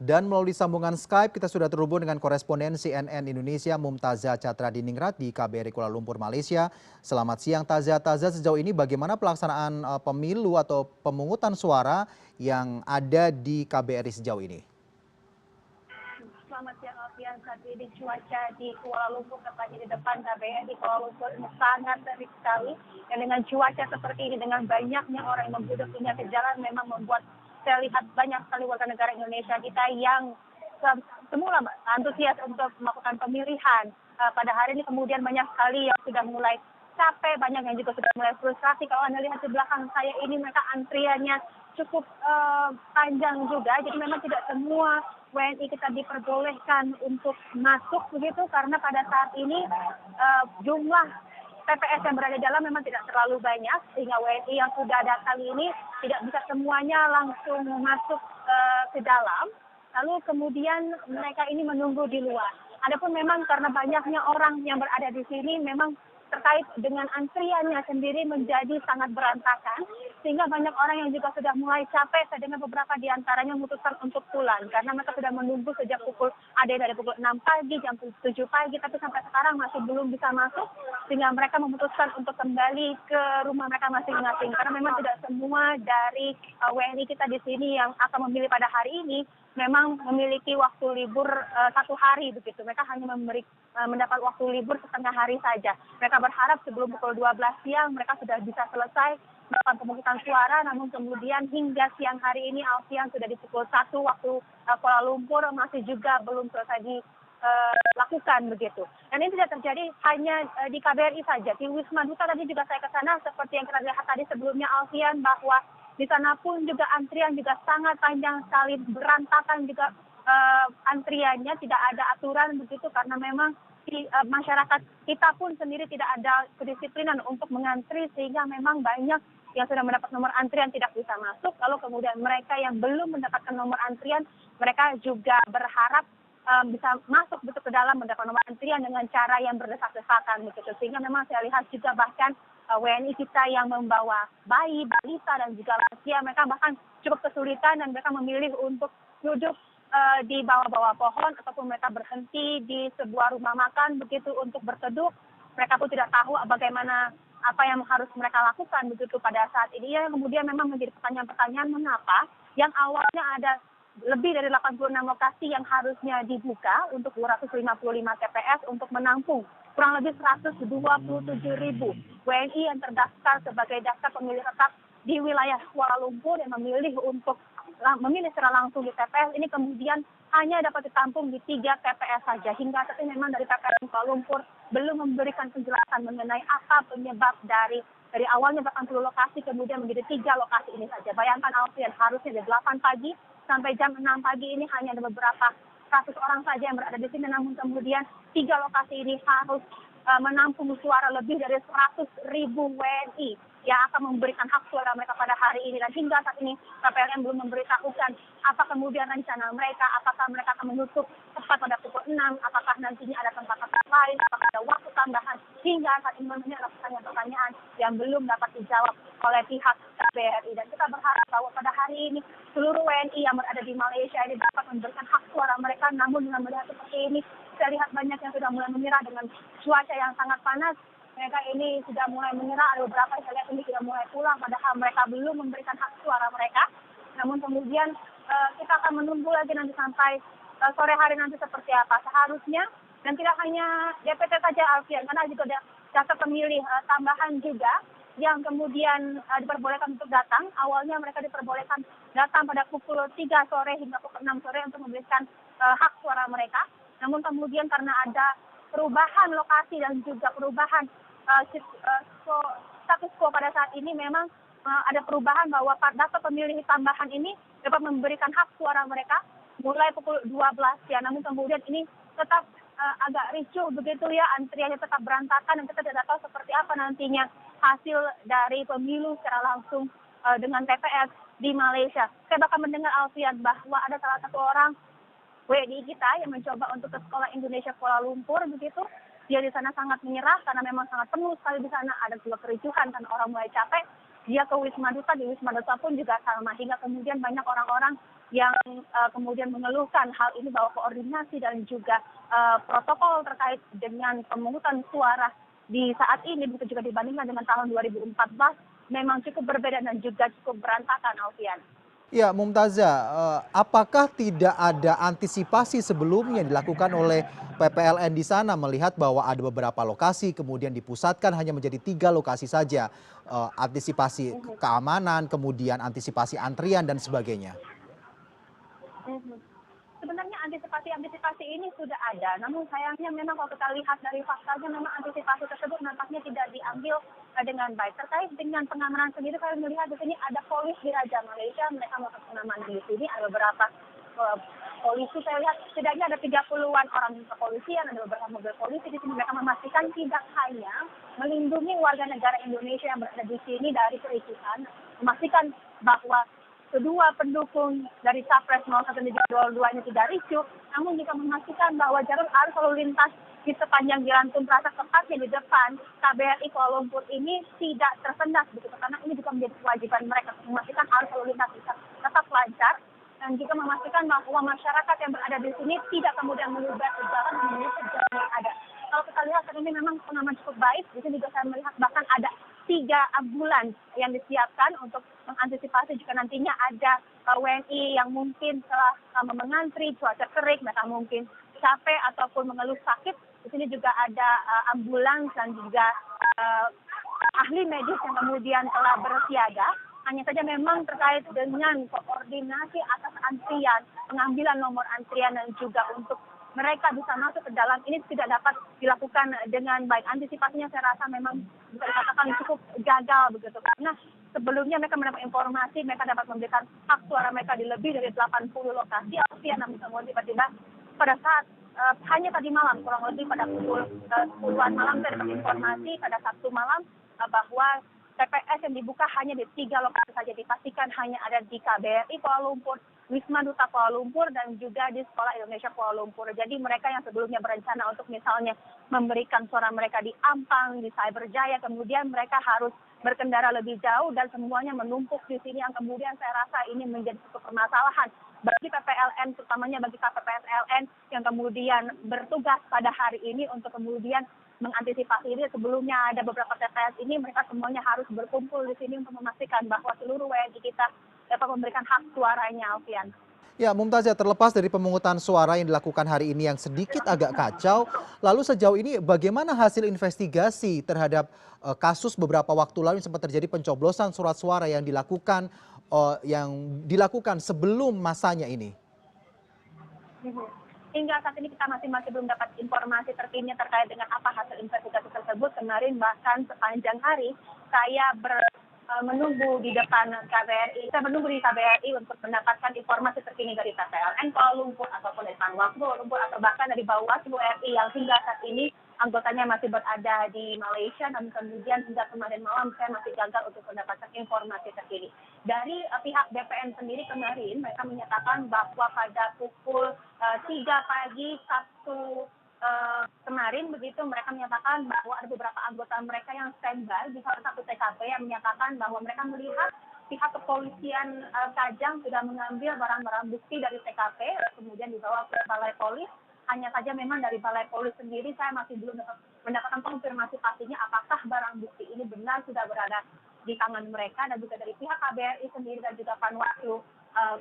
Dan melalui sambungan Skype kita sudah terhubung dengan koresponden CNN Indonesia Mumtazah Catra Diningrat di KBRI Kuala Lumpur, Malaysia. Selamat siang Tazah. Tazah, sejauh ini bagaimana pelaksanaan pemilu atau pemungutan suara yang ada di KBRI sejauh ini? Selamat siang Alfian, saat ini cuaca di Kuala Lumpur, tepatnya di depan KBRI Kuala Lumpur ini sangat terik sekali. Dan dengan cuaca seperti ini, dengan banyaknya orang yang membluduk hingga ke jalan memang membuat saya lihat banyak sekali warga negara Indonesia kita yang semula antusias untuk melakukan pemilihan. Pada hari ini kemudian banyak sekali yang sudah mulai capek, banyak yang juga sudah mulai frustrasi. Kalau Anda lihat di belakang saya ini mereka antriannya cukup panjang juga, jadi memang tidak semua WNI kita diperbolehkan untuk masuk begitu karena pada saat ini jumlah TPS yang berada di dalam memang tidak terlalu banyak sehingga WNI yang sudah datang ini tidak bisa semuanya langsung masuk ke dalam. Lalu kemudian mereka ini menunggu di luar. Adapun memang karena banyaknya orang yang berada di sini memang terkait dengan antriannya sendiri menjadi sangat berantakan sehingga banyak orang yang juga sudah mulai capek. Saya dengar beberapa di antaranya memutuskan untuk pulang karena mereka sudah menunggu sejak ada yang dari pukul 6 pagi, jam 7 pagi, tapi sampai sekarang masih belum bisa masuk sehingga mereka memutuskan untuk kembali ke rumah mereka masing-masing karena memang tidak semua dari WNI kita di sini yang akan memilih pada hari ini memang memiliki waktu libur 1 hari begitu. Mereka hanya mendapat waktu libur setengah hari saja. Mereka berharap sebelum pukul 12 siang mereka sudah bisa selesai melakukan pemungutan suara, namun kemudian hingga siang hari ini Alfian sudah di pukul 1 waktu Kuala Lumpur masih juga belum selesai dilakukan begitu. Dan ini tidak terjadi hanya di KBRI saja. Di Wisma Duta tadi juga saya ke sana seperti yang kita lihat tadi sebelumnya Alfian, bahwa di sana pun juga antrian juga sangat panjang sekali, berantakan juga antriannya, tidak ada aturan begitu karena memang masyarakat kita pun sendiri tidak ada kedisiplinan untuk mengantri sehingga memang banyak yang sudah mendapat nomor antrian tidak bisa masuk. Lalu kemudian mereka yang belum mendapatkan nomor antrian, mereka juga berharap bisa masuk betul ke dalam mendapat nomor antrian dengan cara yang berdesak-desakan begitu. Sehingga memang saya lihat juga bahkan WNI kita yang membawa bayi, balita dan juga lansia, mereka bahkan cukup kesulitan dan mereka memilih untuk duduk di bawah-bawah pohon ataupun mereka berhenti di sebuah rumah makan begitu untuk berteduh. Mereka pun tidak tahu bagaimana apa yang harus mereka lakukan begitu pada saat ini. Ya, kemudian memang menjadi pertanyaan-pertanyaan mengapa yang awalnya ada lebih dari 86 lokasi yang harusnya dibuka untuk 255 TPS untuk menampung kurang lebih 127.000 WNI yang terdaftar sebagai daftar pemilih tetap di wilayah Kuala Lumpur yang memilih untuk memilih secara langsung di TPS ini kemudian hanya dapat ditampung di 3 TPS saja. Hingga saat ini memang dari TPS Kuala Lumpur belum memberikan penjelasan mengenai apa penyebab dari awalnya 80 lokasi kemudian menjadi 3 lokasi ini saja. Bayangkan Alfian, harusnya dari 8 pagi sampai jam 6 pagi ini hanya ada beberapa ratus orang saja yang berada di sini, namun kemudian 3 lokasi ini harus menampung suara lebih dari 100.000 WNI yang akan memberikan hak suara mereka pada hari ini. Dan hingga saat ini KPLM belum memberitahukan apa kemudian rencana mereka, apakah mereka akan menutup tepat pada pukul 6, apakah nantinya ada tempat-tempat lain, apakah ada waktu tambahan. Hingga saat ini memang ada pertanyaan-pertanyaan yang belum dapat dijawab oleh pihak KBRI. Dan kita berharap bahwa pada hari ini seluruh WNI yang berada di Malaysia ini dapat memberikan hak suara mereka, namun dengan melihat seperti ini, saya lihat banyak yang sudah mulai menyerah dengan cuaca yang sangat panas. Mereka ini sudah mulai menyerah, ada beberapa yang saya lihat ini sudah mulai pulang, padahal mereka belum memberikan hak suara mereka. Namun kemudian kita akan menunggu lagi nanti sampai sore hari nanti seperti apa. Seharusnya, dan tidak hanya DPT saja Alfian, karena juga ada daftar pemilih tambahan juga yang kemudian diperbolehkan untuk datang. Awalnya mereka diperbolehkan datang pada pukul 3 sore hingga pukul 6 sore untuk memberikan hak suara mereka. Namun kemudian karena ada perubahan lokasi dan juga perubahan status quo pada saat ini, memang ada perubahan bahwa daftar pemilih tambahan ini dapat memberikan hak suara mereka mulai pukul 12 ya. Namun kemudian ini tetap agak ricuh begitu ya, antriannya tetap berantakan dan kita tidak tahu seperti apa nantinya hasil dari pemilu secara langsung dengan TPS di Malaysia. Saya bahkan mendengar Alfian bahwa ada salah satu orang WNI kita yang mencoba untuk ke Sekolah Indonesia Kuala Lumpur begitu. Dia di sana sangat menyerah karena memang sangat penuh sekali di sana, ada juga kericuhan karena orang mulai capek. Dia ke Wisma Duta, di Wisma Duta pun juga sama, hingga kemudian banyak orang-orang yang kemudian mengeluhkan hal ini bahwa koordinasi dan juga protokol terkait dengan pemungutan suara di saat ini begitu juga dibandingkan dengan tahun 2014 memang cukup berbeda dan juga cukup berantakan, Alfian. Ya, Mumtazah, apakah tidak ada antisipasi sebelumnya yang dilakukan oleh PPLN di sana melihat bahwa ada beberapa lokasi kemudian dipusatkan hanya menjadi 3 lokasi saja, antisipasi keamanan, kemudian antisipasi antrian dan sebagainya? Mhm. Sebenarnya antisipasi-antisipasi ini sudah ada, namun sayangnya memang kalau kita lihat dari faktanya memang antisipasi tersebut nampaknya tidak diambil dengan baik. Terkait dengan pengamanan sendiri, saya melihat di sini ada polis di Raja Malaysia, mereka melakukan pengamanan di sini, ada beberapa eh, polisi, saya lihat setidaknya ada 30-an orang kepolisian, ada beberapa mobil polisi di sini, mereka memastikan tidak hanya melindungi warga negara Indonesia yang berada di sini dari kericuhan, memastikan bahwa kedua pendukung dari Capres 01 dan juga 22 ini tidak ricuh, namun juga memastikan bahwa jalur arus lalu lintas di sepanjang Jalan Tumprasa tepatnya di depan KBRI Kuala Lumpur ini tidak tersendat begitu, karena ini juga menjadi kewajiban mereka untuk memastikan arus lalu lintas bisa tetap lancar dan juga memastikan bahwa masyarakat yang berada di sini tidak kemudian mengubah jalan dan menutup jalan yang ada. Kalau kita lihat saat ini memang pengaman cukup baik, di sini juga saya melihat bahkan ada 3 ambulans yang disiapkan untuk mengantisipasi jika nantinya ada WNI yang mungkin telah mengantri cuaca terik, mereka mungkin capek ataupun mengeluh sakit. Di sini juga ada ambulans dan juga ahli medis yang kemudian telah bersiaga. Hanya saja memang terkait dengan koordinasi atas antrian, pengambilan nomor antrian dan juga untuk mereka bisa masuk ke dalam ini tidak dapat dilakukan dengan baik. Antisipasinya saya rasa memang bisa dikatakan cukup gagal begitu. Karena sebelumnya mereka mendapat informasi, mereka dapat memberikan hak suara mereka di lebih dari 80 lokasi. Alfian, namun kemudian tiba-tiba pada saat hanya tadi malam, kurang lebih pada pukul 10-an malam, saya dapat informasi pada Sabtu malam bahwa TPS yang dibuka hanya di 3 lokasi saja, dipastikan hanya ada di KBRI Kuala Lumpur, Wisma Duta Kuala Lumpur, dan juga di Sekolah Indonesia Kuala Lumpur. Jadi mereka yang sebelumnya berencana untuk misalnya memberikan suara mereka di Ampang, di Cyberjaya, kemudian mereka harus berkendara lebih jauh dan semuanya menumpuk di sini yang kemudian saya rasa ini menjadi suatu permasalahan bagi PPLN, terutamanya bagi KPPSLN yang kemudian bertugas pada hari ini untuk kemudian mengantisipasi ini. Sebelumnya ada beberapa TPS ini, mereka semuanya harus berkumpul di sini untuk memastikan bahwa seluruh WNI kita dapat memberikan hak suaranya, Alfian. Ya, Mumtazah, terlepas dari pemungutan suara yang dilakukan hari ini yang sedikit agak kacau, lalu sejauh ini bagaimana hasil investigasi terhadap kasus beberapa waktu lalu yang sempat terjadi pencoblosan surat suara yang dilakukan sebelum masanya ini? Hingga saat ini kita masih belum dapat informasi terkini terkait dengan apa hasil investigasi tersebut. Kemarin bahkan sepanjang hari saya menunggu di depan KBRI, saya menunggu di KBRI untuk mendapatkan informasi terkini dari PPLN Kuala Lumpur ataupun dari Panwaslu Kuala Lumpur atau bahkan dari Bawaslu RI yang hingga saat ini anggotanya masih berada di Malaysia, dan kemudian hingga kemarin malam saya masih gagal untuk mendapatkan informasi terkini. Dari pihak BPN sendiri kemarin mereka menyatakan bahwa pada pukul 3 pagi Sabtu kemarin begitu mereka menyatakan bahwa ada beberapa anggota mereka yang standby di salah satu TKP yang menyatakan bahwa mereka melihat pihak kepolisian Kajang sudah mengambil barang-barang bukti dari TKP kemudian dibawa ke Balai Polis. Hanya saja memang dari Balai Polis sendiri saya masih belum mendapatkan konfirmasi pastinya apakah barang bukti ini benar sudah berada di tangan mereka, dan juga dari pihak KBRI sendiri dan juga Panwaslu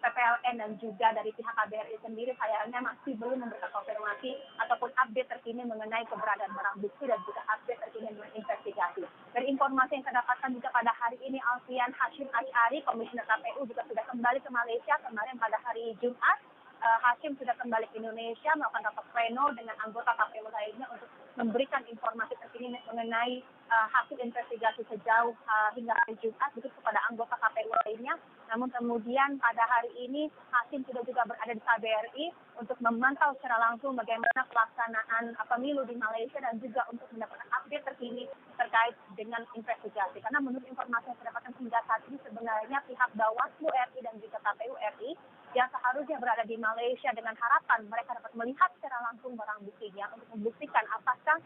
PPLN dan juga dari pihak KBRI sendiri sayangnya masih belum memberikan konfirmasi ataupun update terkini mengenai keberadaan barang bukti dan juga update terkini mengenai investigasi. Dari informasi yang saya dapatkan juga pada hari ini, Alfian, Hashim Asy'ari, Komisioner KPU juga sudah kembali ke Malaysia kemarin pada hari Jumat. Hashim sudah kembali ke Indonesia melakukan rapat pleno dengan anggota KPU lainnya untuk memberikan informasi terkini mengenai hasil investigasi sejauh hingga hari Jumat begitu kepada anggota KPU lainnya. Namun kemudian pada hari ini Hashim sudah juga berada di KBRI untuk memantau secara langsung bagaimana pelaksanaan pemilu di Malaysia dan juga untuk mendapatkan update terkini terkait dengan investigasi. Karena menurut informasi yang saya dapatkan hingga saat ini sebenarnya pihak Bawaslu RI dan juga KPU RI yang seharusnya berada di Malaysia dengan harapan mereka dapat melihat secara langsung barang buktinya untuk membuktikan apakah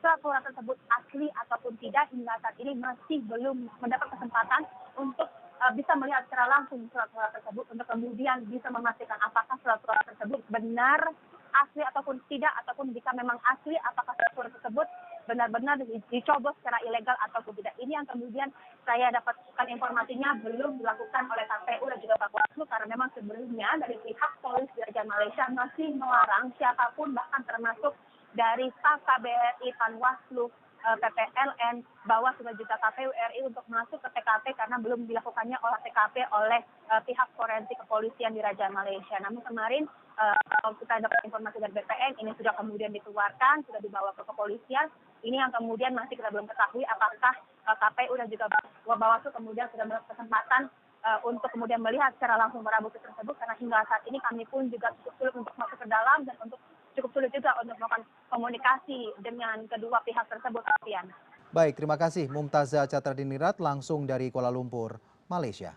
surat-surat tersebut asli ataupun tidak, hingga saat ini masih belum mendapat kesempatan untuk bisa melihat secara langsung surat-surat tersebut untuk kemudian bisa memastikan apakah surat-surat tersebut benar asli ataupun tidak, ataupun jika memang asli apakah surat tersebut benar-benar dicoblos secara ilegal ataupun tidak. Ini yang kemudian saya dapatkan informasinya belum dilakukan oleh KPU dan juga Bawaslu, karena memang sebelumnya dari pihak polisi di Raja Malaysia masih melarang siapapun, bahkan termasuk dari staf KBRI, Panwaslu, PPLN, Bawaslu dan juga KPU RI untuk masuk ke TKP karena belum dilakukannya olah TKP oleh pihak forensik kepolisian di Raja Malaysia. Namun kemarin kalau kita dapat informasi dari BPN, ini sudah kemudian dikeluarkan, sudah dibawa ke kepolisian. Ini yang kemudian masih kita belum ketahui apakah KPU dan juga Bawaslu kemudian sudah berkesempatan untuk kemudian melihat secara langsung barang bukti tersebut, karena hingga saat ini kami pun juga cukup sulit untuk masuk ke dalam dan untuk cukup sulit juga untuk melakukan komunikasi dengan kedua pihak tersebut, Alfian. Baik, terima kasih Mumtazah Catra Diningrat langsung dari Kuala Lumpur, Malaysia.